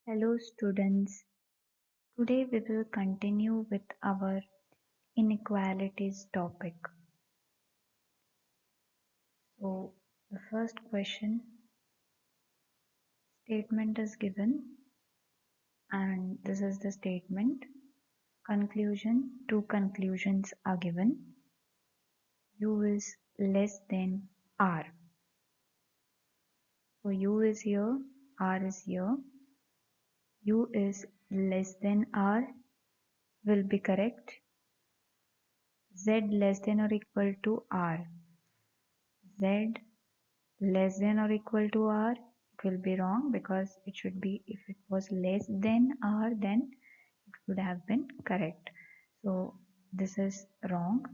Hello students, today we will continue with our inequalities topic. So the first question statement is given and this is the statement. Conclusion, two conclusions are given. U is less than R. So U is here, R is here. U is less than R will be correct. Z less than or equal to R. Z less than or equal to R, it will be wrong because it should be, if it was less than R, then it would have been correct. So this is wrong.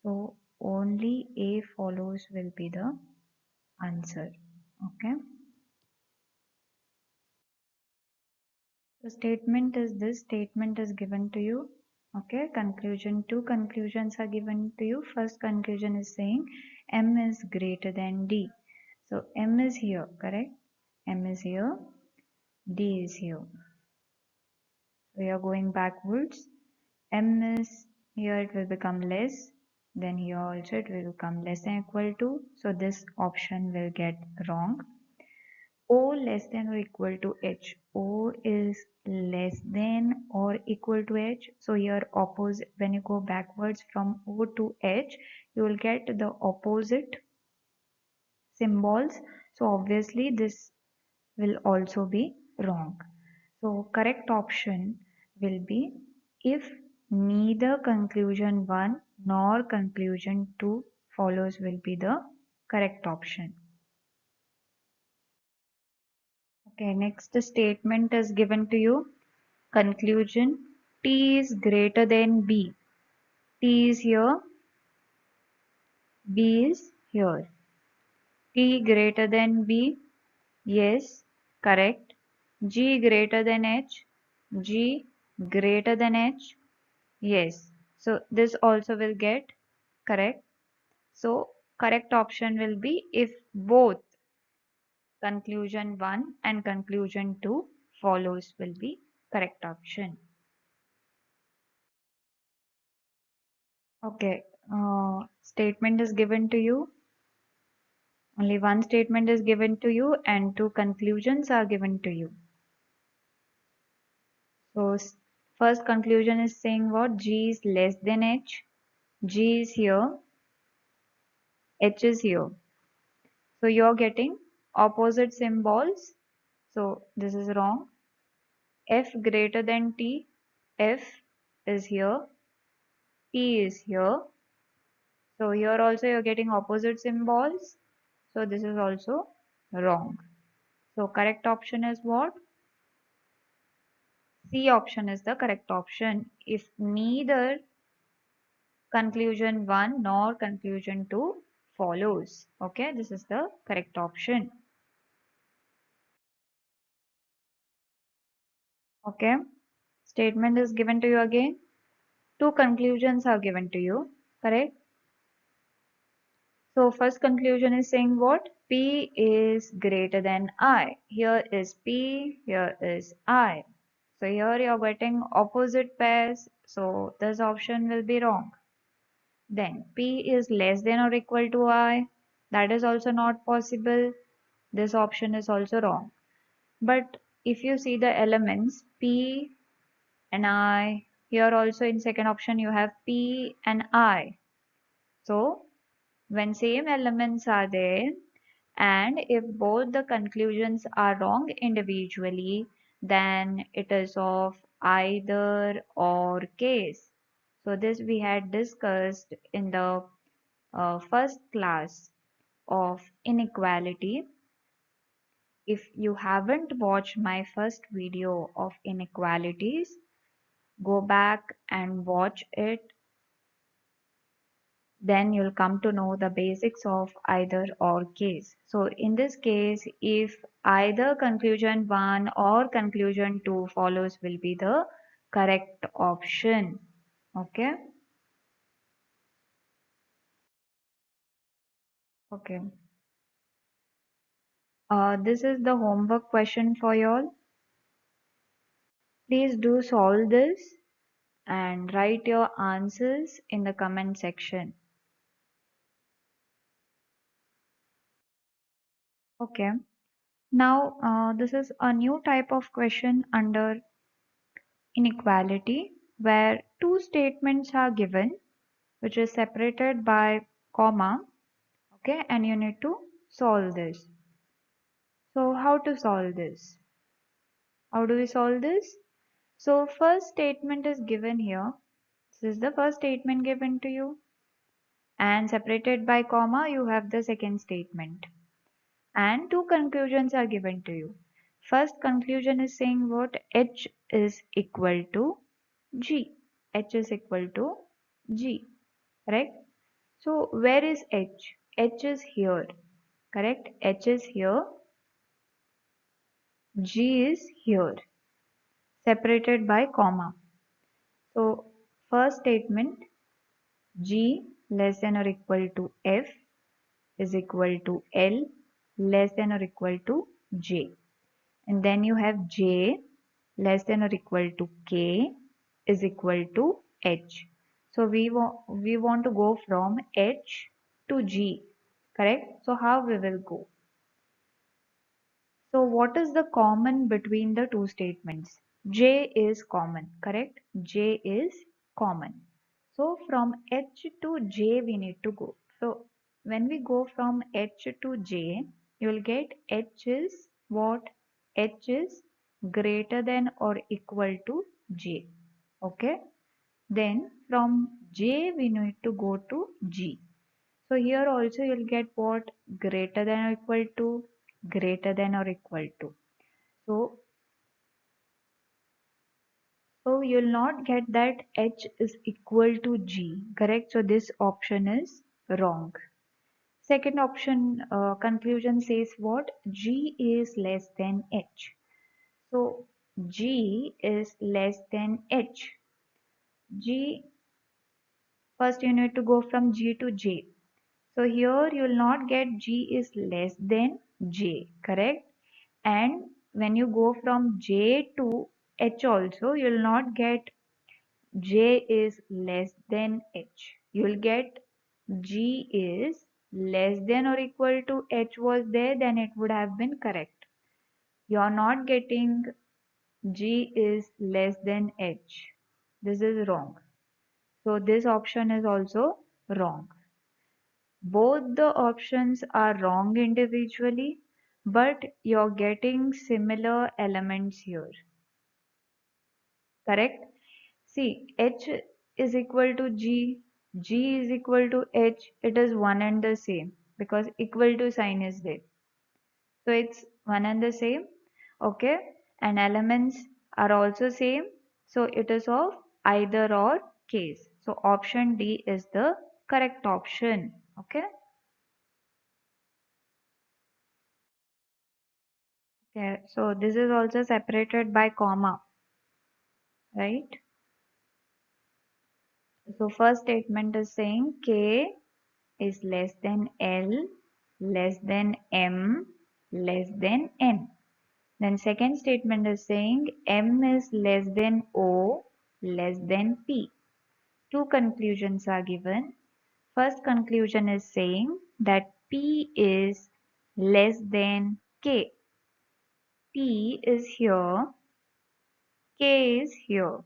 So only A follows will be the answer. Okay. The statement is this statement is given to you. Okay. Conclusion, two conclusions are given to you. First conclusion is saying M is greater than D. So M is here, correct? M is here, D is here. We are going backwards. M is here, it will become less. Then here also it will become less than equal to. So this option will get wrong. O less than or equal to H. O is less than or equal to H. So here opposite, when you go backwards from O to H, you will get the opposite symbols. So obviously this will also be wrong. So correct option will be if neither conclusion 1 nor conclusion 2 follows will be the correct option. Okay, next statement is given to you. Conclusion, T is greater than B. T is here, B is here. T greater than B, yes, correct. G greater than H, G greater than H, yes. So this also will get correct. So correct option will be if both conclusion 1 and conclusion 2 follows will be correct option. Okay, statement is given to you. Only one statement is given to you and two conclusions are given to you. So first conclusion is saying what? G is less than H. G is here, H is here. So you're getting opposite symbols. So this is wrong. F greater than T. F is here. T is here. So here also you're getting opposite symbols. So this is also wrong. So correct option is what? C option is the correct option. If neither conclusion 1 nor conclusion 2 follows. Okay, this is the correct option. Okay, statement is given to you again. Two conclusions are given to you, correct? So first conclusion is saying what? P is greater than I. Here is P, here is I. So here you are getting opposite pairs. So this option will be wrong. Then P is less than or equal to I. That is also not possible. This option is also wrong. But if you see the elements P and I, here also in second option you have P and I. So when same elements are there and if both the conclusions are wrong individually, then it is of either or case. So this we had discussed in the first class of inequality. If you haven't watched my first video of inequalities, go back and watch it. Then you'll come to know the basics of either or case. So in this case, if either conclusion 1 or conclusion 2 follows will be the correct option. Okay. Okay. This is the homework question for you all. Please do solve this and write your answers in the comment section. Okay. Now, this is a new type of question under inequality where two statements are given which is separated by comma. Okay, and you need to solve this. So how to solve this? How do we solve this? So first statement is given here. This is the first statement given to you, and separated by comma you have the second statement, and two conclusions are given to you. First conclusion is saying what? H is equal to G. H is equal to G. Correct? So where is H? H is here. Correct? H is here. G is here. Separated by comma. So first statement, G less than or equal to F is equal to L less than or equal to J. And then you have J less than or equal to K is equal to H. So we want to go from H to G. Correct? So how we will go? So what is the common between the two statements? J is common, correct? J is common. So from H to J we need to go. So when we go from H to J, you will get H is what? H is greater than or equal to J. Okay. Then from J we need to go to G. So here also you'll get what? Greater than or equal to, greater than or equal to. So, so you'll not get that H is equal to G, correct? So this option is wrong. Second option, conclusion says what? G is less than H. So G is less than H. G, first you need to go from G to J. So here you will not get G is less than J, correct? And when you go from J to H also, you will not get J is less than H. You will get G is less than or equal to H was there, then it would have been correct. You are not getting G is less than H. This is wrong. So this option is also wrong. Both the options are wrong individually, but you're getting similar elements here. Correct? See, H is equal to G, G is equal to H. It is one and the same because equal to sign is there. So it's one and the same. Okay. And elements are also same. So it is of either or case. So option D is the correct option. Okay. Okay, so this is also separated by comma, right? So first statement is saying K is less than L, less than M, less than N. Then second statement is saying M is less than O, less than P. Two conclusions are given. First conclusion is saying that P is less than K. P is here, K is here.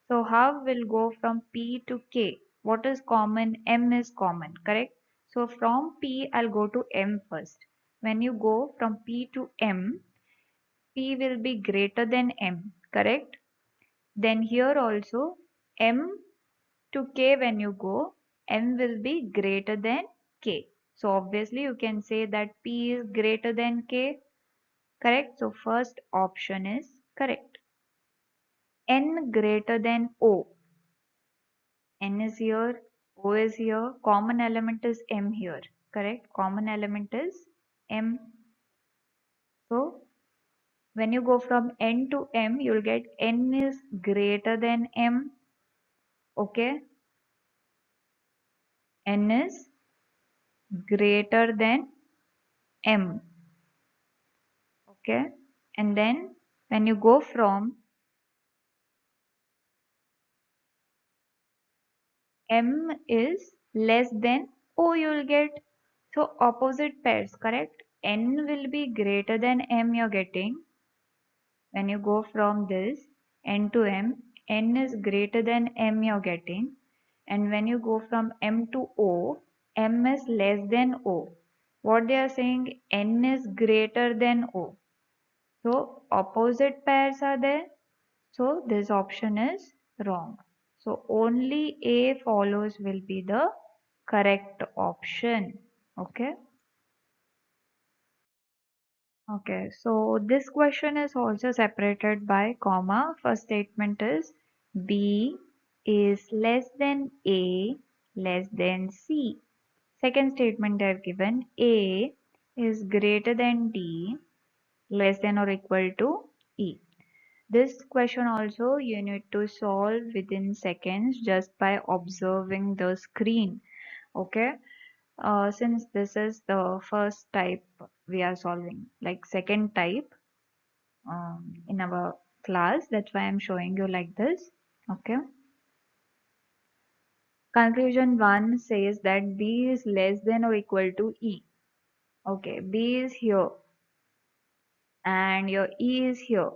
So how will go from P to K? What is common? M is common, correct? So from P, I'll go to M first. When you go from P to M, P will be greater than M, correct? Then here also, M to K when you go, M will be greater than K. So obviously you can say that P is greater than K, correct? So first option is correct. N greater than O. N is here, O is here, common element is M here, correct? Common element is M. So when you go from N to M, you'll get N is greater than M, okay? N is greater than M, okay? And then when you go from M is less than O you will get. So opposite pairs, correct? N will be greater than M you're getting. When you go from this N to M, N is greater than M you're getting. And when you go from M to O, M is less than O. What they are saying, N is greater than O. So opposite pairs are there. So this option is wrong. So only A follows will be the correct option. Okay. Okay. So this question is also separated by comma. First statement is B is less than A less than C. Second statement they have given A is greater than D less than or equal to E. This question also you need to solve within seconds just by observing the screen. Okay. Since this is the first type we are solving, like second type in our class, that's why I'm showing you like this. Okay. Conclusion 1 says that B is less than or equal to E. Okay, B is here and your E is here.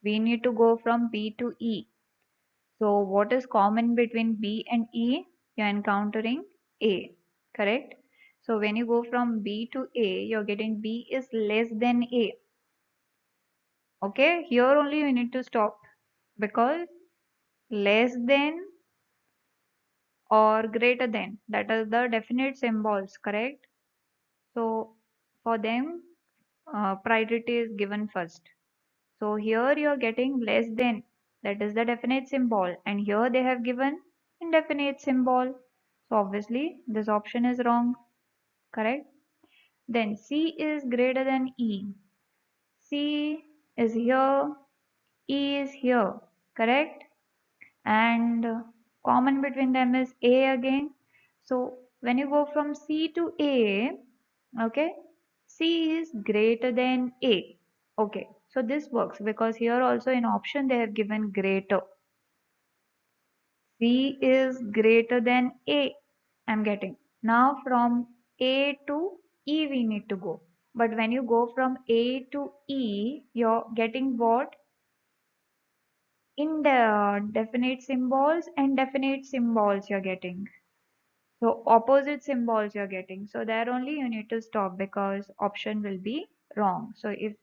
We need to go from B to E. So what is common between B and E? You're encountering A, correct? So when you go from B to A, you're getting B is less than A. Okay, here only you need to stop because less than or greater than, that are the definite symbols, correct? So for them, priority is given first. So here you are getting less than, that is the definite symbol, and here they have given indefinite symbol. So obviously this option is wrong, correct? Then C is greater than E. C is here, E is here, correct? And common between them is A again. So when you go from C to A, okay, C is greater than A. Okay, so this works because here also in option they have given greater. C is greater than A. I'm getting. Now from A to E we need to go. But when you go from A to E, you're getting what? Indefinite symbols and definite symbols you're getting. So opposite symbols you're getting. So there only you need to stop because option will be wrong. So if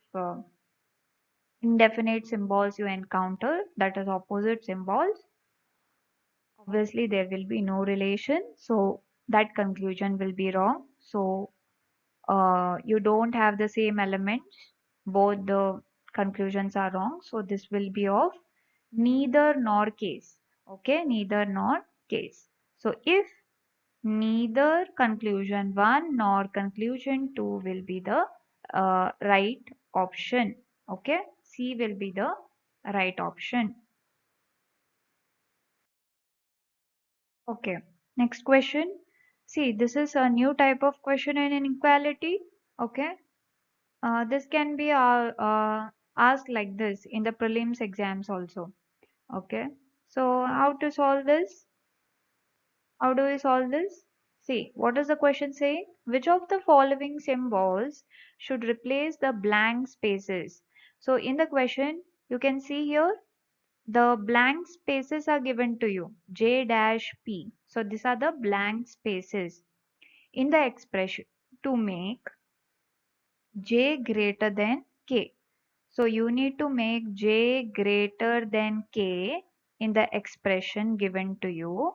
indefinite symbols you encounter, that is opposite symbols, obviously there will be no relation. So that conclusion will be wrong. So you don't have the same elements. Both the conclusions are wrong. So this will be of neither nor case. Okay, neither nor case. So if neither conclusion 1 nor conclusion 2 will be the right option. Okay, C will be the right option. Okay, next question. See, this is a new type of question in inequality. Okay, this can be asked like this in the prelims exams also. Okay, so how to solve this? How do we solve this? See, what does the question say? Which of the following symbols should replace the blank spaces? So in the question, you can see here the blank spaces are given to you, J dash P. So these are the blank spaces in the expression to make J greater than K. So you need to make J greater than K in the expression given to you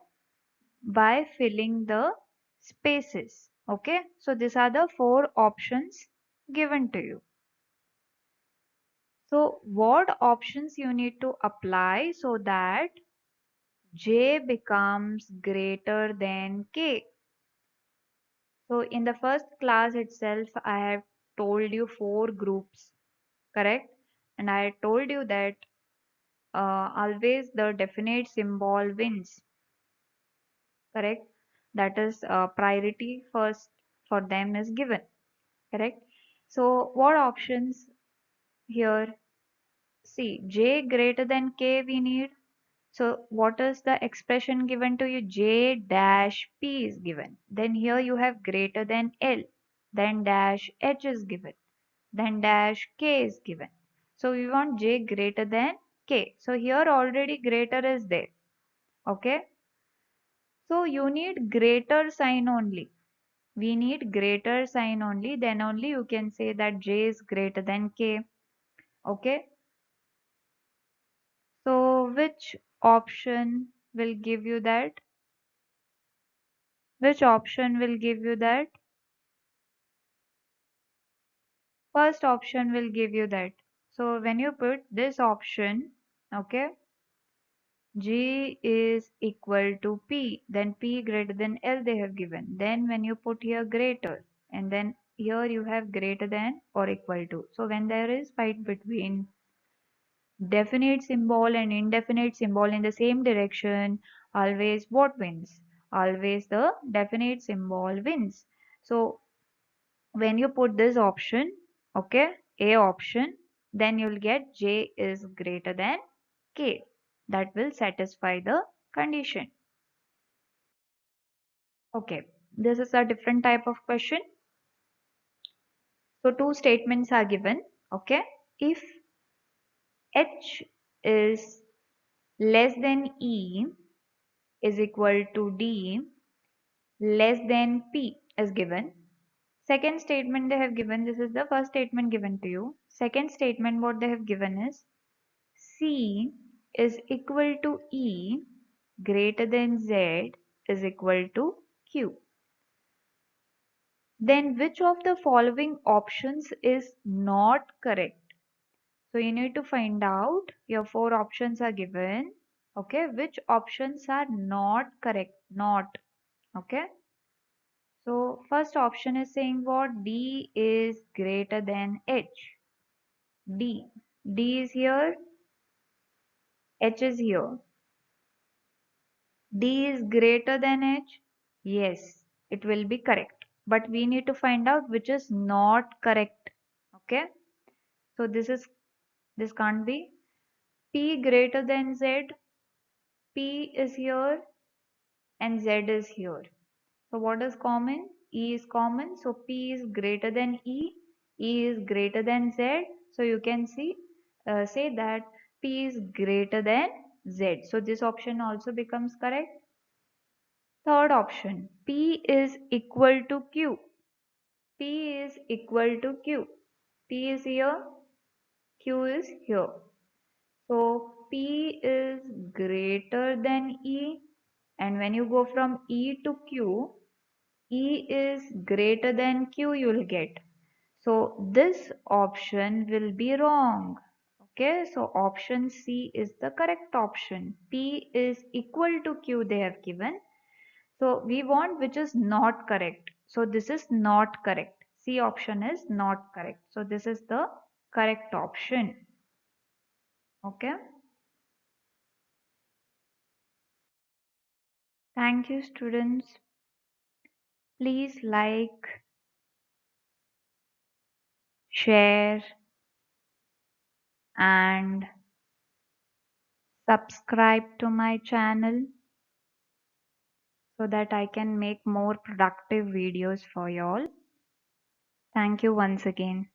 by filling the spaces. Okay, so these are the four options given to you. So what options you need to apply so that J becomes greater than K? So in the first class itself, I have told you four groups, correct? And I told you that always the definite symbol wins, correct? That is priority first for them is given, correct? So what options here? See, J greater than K we need. So what is the expression given to you? J dash P is given. Then here you have greater than L. Then dash H is given. Then dash K is given. So we want J greater than K. So here already greater is there. Okay. So you need greater sign only. We need greater sign only. Then only you can say that J is greater than K. Okay. So which option will give you that? Which option will give you that? First option will give you that. So when you put this option, okay, G is equal to P, then P greater than L they have given. Then when you put here greater, and then here you have greater than or equal to. So when there is fight between definite symbol and indefinite symbol in the same direction, always what wins? Always the definite symbol wins. So when you put this option, okay, A option, then you'll get J is greater than K. That will satisfy the condition. Okay, this is a different type of question. So two statements are given. Okay, if H is less than E is equal to D less than P is given. Second statement they have given, this is the first statement given to you. Second statement what they have given is C is equal to E greater than Z is equal to Q. Then which of the following options is not correct? So you need to find out, your four options are given. Okay, which options are not correct? Not. Okay. So first option is saying what? D is greater than H. D. D is here, H is here. D is greater than H? Yes, it will be correct. But we need to find out which is not correct. Okay. So this can't be. P greater than Z. P is here and Z is here. So what is common? E is common. So P is greater than E. E is greater than Z. So you can say that P is greater than Z. So this option also becomes correct. Third option, P is equal to Q. P is equal to Q. P is here, Q is here. So P is greater than E, and when you go from E to Q, E is greater than Q you will get. So this option will be wrong. Okay, so option C is the correct option. P is equal to Q they have given. So we want which is not correct. So this is not correct. C option is not correct. So this is the correct option. Okay. Thank you, students. Please like, share, and subscribe to my channel so that I can make more productive videos for y'all. Thank you once again.